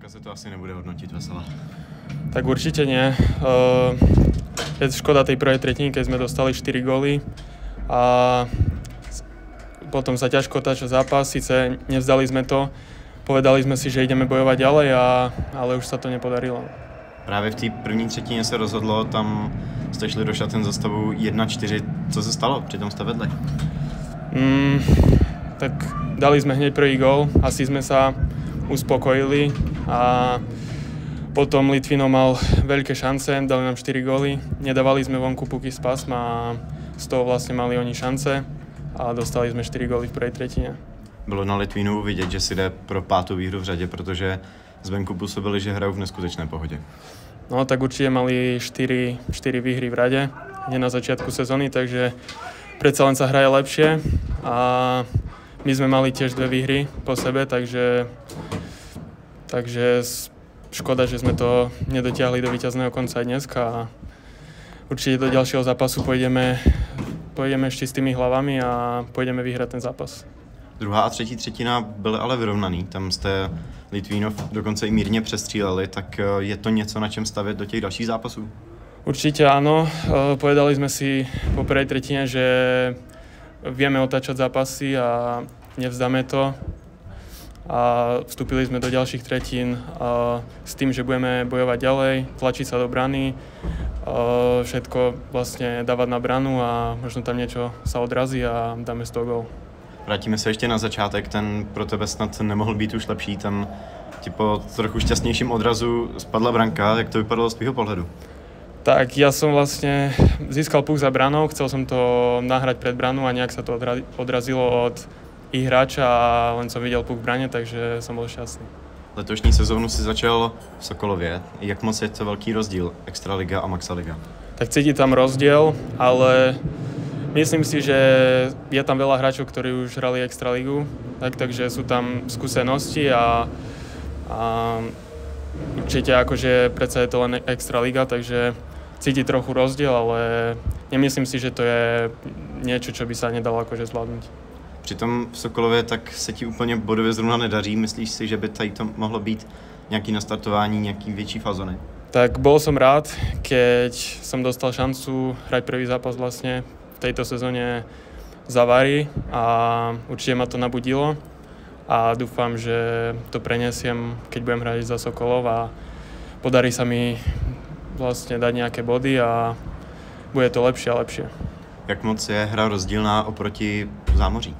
dneska se to asi nebude hodnotit vesele. Tak určite nie. Je škoda tej prvej tretiny, keď sme dostali 4 góly a potom sa ťažko otáča zápas, síce nevzdali sme to, povedali sme si, že ideme bojovať ďalej, ale už sa to nepodarilo. Právě v té první třetině se rozhodlo, tam jste šli do šaten za stavu 1-4. Co se stalo? Přitom jste vedli. Tak dali sme hneď prvý gól, asi sme sa uspokojili a potom Litvinov mal veľké šance, dali nám 4 góly, nedávali sme vonku puky z pásma a z toho vlastne mali oni šance a dostali sme 4 góly v prvej tretine. Bylo na Litvinovu vidět, že si jde pro 5. výhru v řadě, protože zvenku působili, že hrajou v neskutečné pohodě. No tak určite mali 4 výhry v rade, hneď na začiatku sezóny, takže predsa len sa hraje lepšie a my sme mali tiež 2 výhry po sebe, takže škoda, že sme to nedotiahli do víťazného konca aj dneska a určite do ďalšieho zápasu pôjdeme s čistými hlavami a pôjdeme vyhrať ten zápas. Druhá a třetí třetina byly ale vyrovnaný, tam jste Litvínov dokonce i mírně přestříleli, tak je to něco, na čem stavět do těch dalších zápasů? Určite áno, povedali sme si po prvej tretine, že vieme otáčať zápasy a nevzdáme to a vstúpili sme do ďalších tretín s tým, že budeme bojovať ďalej, tlačiť sa do brany, všetko vlastne dávať na branu a možno tam niečo sa odrazí a dáme z toho gól. Vrátíme se ještě na začátek, ten pro tebe snad nemohl být už lepší, tam ti po trochu šťastnějším odrazu spadla branka, jak to vypadalo z tvýho pohledu? Tak ja som vlastne získal puk za branou, chcel som to nahrať pred branu a nejak sa to odrazilo od ich hráča a len som videl puk v brane, takže som bol šťastný. Letošní sezónu si začal v Sokolově. Jak moc je to velký rozdíl Extraliga a Maxaliga? Tak cíti tam rozdiel, ale myslím si, že je tam veľa hráčov, ktorí už hrali Extraligu, takže sú tam skúsenosti a určite akože predsa je to len Extraliga, takže cíti trochu rozdiel, ale nemyslím si, že to je niečo, čo by sa nedalo akože zvládnuť. Přitom v Sokolově tak se ti úplně bodově zrovna nedaří. Myslíš si, že by tady to mohlo být nějaký nastartování, nějaký větší fazony? Tak bol som rád, keď som dostal šancu hrať prvý zápas vlastne v tejto sezóne za Vary a určite ma to nabudilo a dúfam, že to prenesiem, keď budem hrať za Sokolov a podarí sa mi vlastne dať nejaké body a bude to lepšie a lepšie. Jak moc je hra rozdílná oproti Zámoří?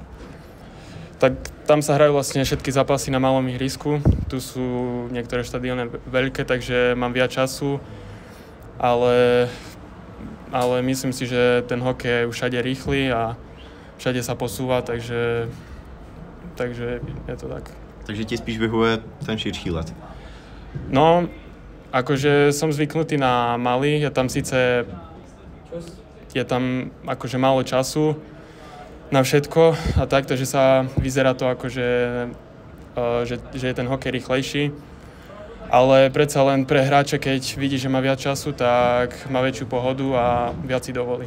Tak tam sa hrajú vlastne všetky zápasy na malom ihrisku. Tu sú niektoré štadióny veľké, takže mám viac času, ale myslím si, že ten hokej je všade rýchly a všade sa posúva, takže je to tak. Takže ti spíš vyhovuje ten širší let? No, akože som zvyknutý na malý, je tam akože málo času na všetko a tak, takže sa vyzerá to akože, že je ten hokej rýchlejší. Ale predsa len pre hráča, keď vidí, že má viac času, tak má väčšiu pohodu a viac si dovolí.